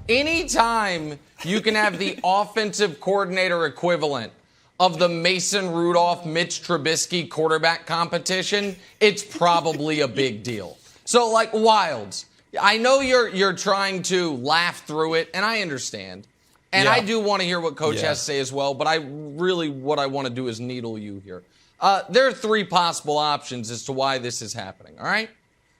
anytime you can have the offensive coordinator equivalent of the Mason Rudolph, Mitch Trubisky quarterback competition, it's probably a big deal. So, like, Wilds, I know you're trying to laugh through it, and I understand. And I do want to hear what Coach has to say as well, but what I want to do is needle you here. There are three possible options as to why this is happening, all right?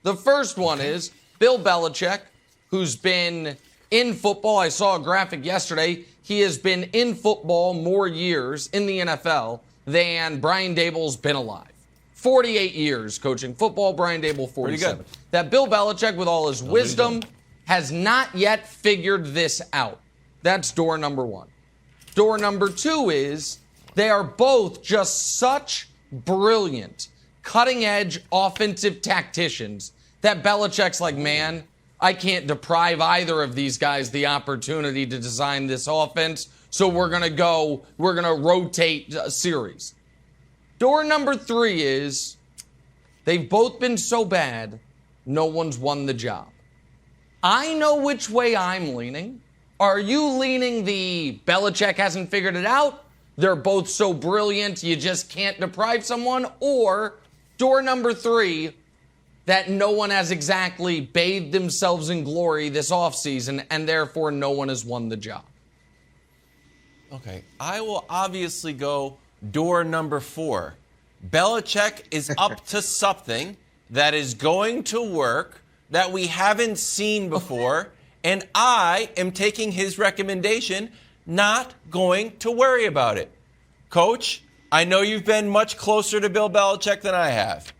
The first one is Bill Belichick, who's been in football. I saw a graphic yesterday. He has been in football more years in the NFL than Brian Dable's been alive. 48 years coaching football, Brian Dable 47. That Bill Belichick, with all his wisdom, has not yet figured this out. That's door number one. Door number two is they are both just such brilliant, cutting-edge offensive tacticians that Belichick's like, man, I can't deprive either of these guys the opportunity to design this offense, so we're going to rotate a series. Door number three is they've both been so bad, no one's won the job. I know which way I'm leaning. Are you leaning the Belichick hasn't figured it out? They're both so brilliant, you just can't deprive someone? Or door number three, that no one has exactly bathed themselves in glory this offseason, and therefore no one has won the job? Okay, I will obviously go door number 4. Belichick is up to something that is going to work that we haven't seen before, and I am taking his recommendation, not going to worry about it. Coach, I know you've been much closer to Bill Belichick than I have,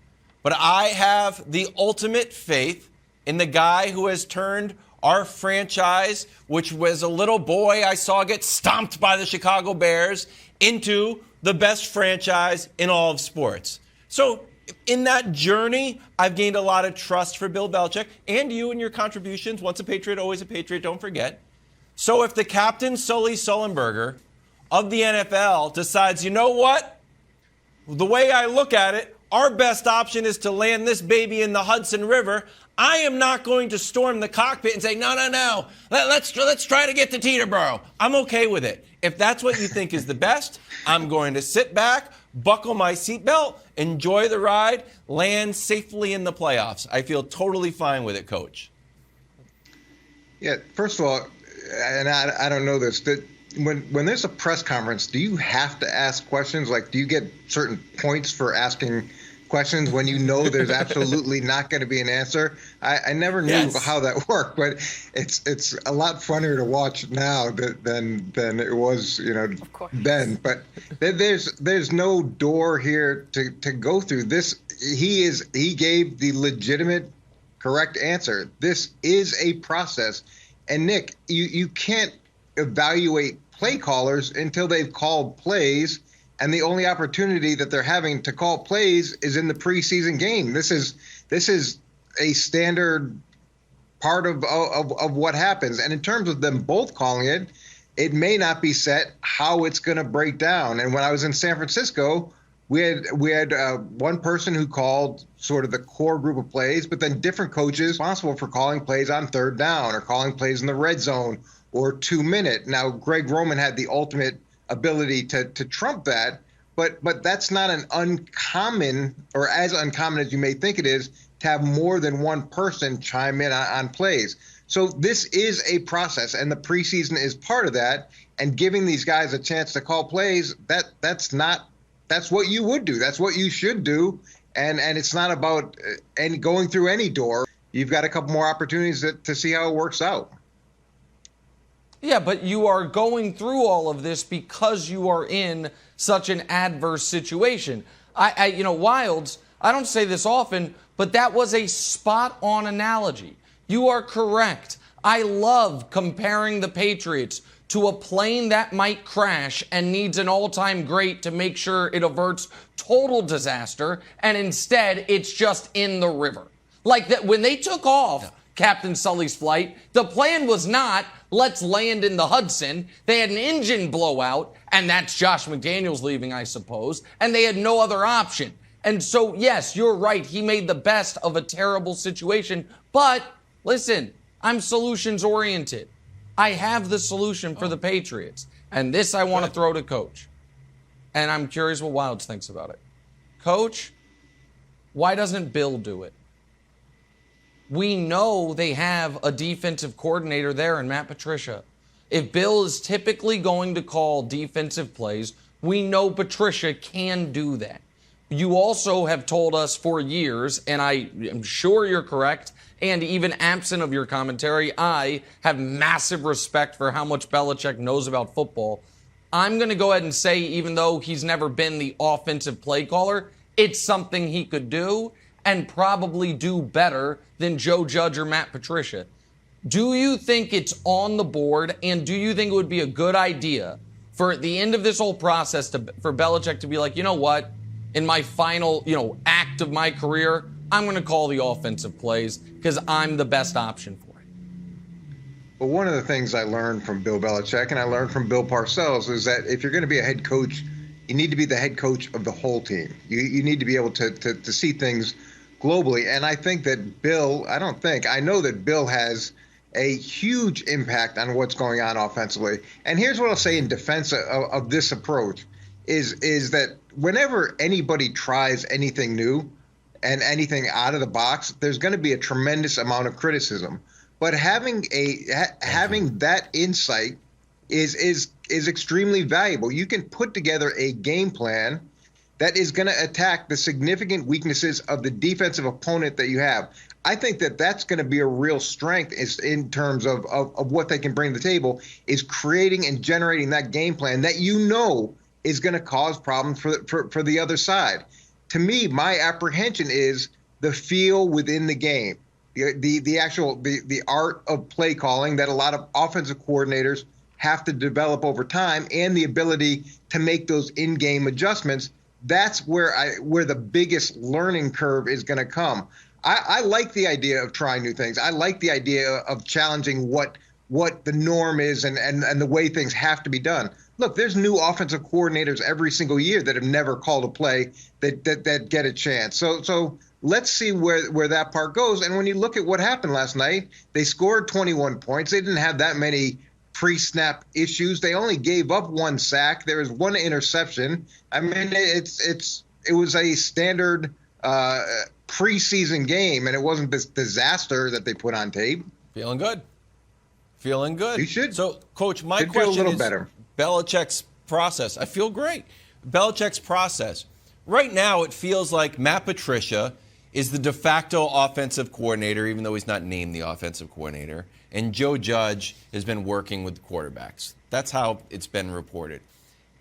but I have the ultimate faith in the guy who has turned our franchise, which was a little boy I saw get stomped by the Chicago Bears, into the best franchise in all of sports. So in that journey, I've gained a lot of trust for Bill Belichick and you and your contributions. Once a Patriot, always a Patriot, don't forget. So if the captain, Sully Sullenberger of the NFL, decides, you know what? The way I look at it, our best option is to land this baby in the Hudson River. I am not going to storm the cockpit and say, no. Let's try to get to Teterboro. I'm okay with it. If that's what you think is the best, I'm going to sit back, buckle my seatbelt, enjoy the ride, land safely in the playoffs. I feel totally fine with it, Coach. Yeah, first of all, and I don't know this, that when there's a press conference, do you have to ask questions? Like, do you get certain points for asking questions when you know there's absolutely not going to be an answer? I never knew how that worked, but it's a lot funnier to watch now than it was, then. But there's no door here to go through. He gave the legitimate, correct answer. This is a process. And Nick, you can't evaluate play callers until they've called plays, and the only opportunity that they're having to call plays is in the preseason game. This is a standard part of what happens. And in terms of them both calling it, it may not be set how it's going to break down. And when I was in San Francisco, we had one person who called sort of the core group of plays, but then different coaches responsible for calling plays on third down or calling plays in the red zone or 2-minute. Now, Greg Roman had the ultimate ability to trump that, but that's not an uncommon, or as uncommon as you may think it is, to have more than one person chime in on plays. So this is a process, and the preseason is part of that. And giving these guys a chance to call plays, that's what you would do. That's what you should do. And it's not about going through any door. You've got a couple more opportunities to see how it works out. Yeah, but you are going through all of this because you are in such an adverse situation. Wilds, I don't say this often, but that was a spot-on analogy. You are correct. I love comparing the Patriots to a plane that might crash and needs an all-time great to make sure it averts total disaster, and instead it's just in the river. Like that when they took off Captain Sully's flight, the plan was not, let's land in the Hudson. They had an engine blowout, and that's Josh McDaniels leaving, I suppose, and they had no other option. And so, yes, you're right. He made the best of a terrible situation. But, listen, I'm solutions-oriented. I have the solution for the Patriots. And this I want to throw to Coach. And I'm curious what Wildes thinks about it. Coach, why doesn't Bill do it? We know they have a defensive coordinator there in Matt Patricia. If Bill is typically going to call defensive plays, we know Patricia can do that. You also have told us for years, and I am sure you're correct, and even absent of your commentary, I have massive respect for how much Belichick knows about football. I'm going to go ahead and say, even though he's never been the offensive play caller, it's something he could do and probably do better than Joe Judge or Matt Patricia. Do you think it's on the board, and do you think it would be a good idea for at the end of this whole process for Belichick to be like, you know what, in my final, act of my career, I'm going to call the offensive plays because I'm the best option for it? Well, one of the things I learned from Bill Belichick and I learned from Bill Parcells is that if you're going to be a head coach, you need to be the head coach of the whole team. You need to be able to see things globally. And I think that I know that Bill has a huge impact on what's going on offensively. And here's what I'll say in defense of this approach is that whenever anybody tries anything new and anything out of the box, there's going to be a tremendous amount of criticism. But having that insight is extremely valuable. You can put together a game plan that is going to attack the significant weaknesses of the defensive opponent that you have. I think that that's going to be a real strength in terms of what they can bring to the table, is creating and generating that game plan that is going to cause problems for the other side. To me, my apprehension is the feel within the game, the art of play calling that a lot of offensive coordinators have to develop over time, and the ability to make those in-game adjustments. That's where the biggest learning curve is going to come. I like the idea of trying new things. I like the idea of challenging what the norm is and the way things have to be done. Look, there's new offensive coordinators every single year that have never called a play that get a chance. So let's see where that part goes. And when you look at what happened last night, they scored 21 points. They didn't have that many pre-snap issues. They only gave up one sack. There was one interception. I mean, it was a standard preseason game, and it wasn't this disaster that they put on tape. Feeling good. You should. So, Coach, my question is better. Belichick's process. I feel great. Belichick's process. Right now, it feels like Matt Patricia is the de facto offensive coordinator, even though he's not named the offensive coordinator. And Joe Judge has been working with quarterbacks. That's how it's been reported.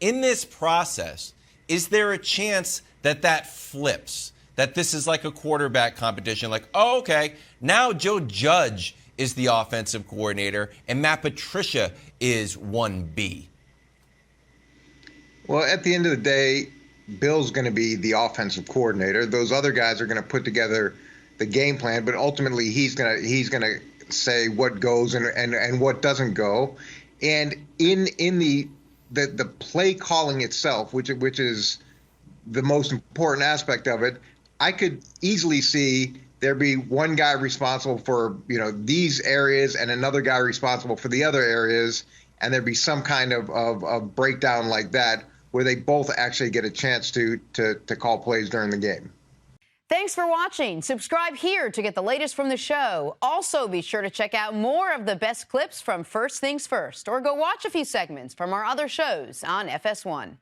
In this process, is there a chance that flips? That this is like a quarterback competition? Like, oh, okay, now Joe Judge is the offensive coordinator and Matt Patricia is 1B. Well, at the end of the day, Bill's going to be the offensive coordinator. Those other guys are going to put together the game plan, but ultimately he's going to say what goes and what doesn't go. And in the play calling itself, which is the most important aspect of it, I could easily see there be one guy responsible for these areas and another guy responsible for the other areas, and there'd be some kind of breakdown like that where they both actually get a chance to call plays during the game. Thanks for watching. Subscribe here to get the latest from the show. Also, be sure to check out more of the best clips from First Things First, or go watch a few segments from our other shows on FS1.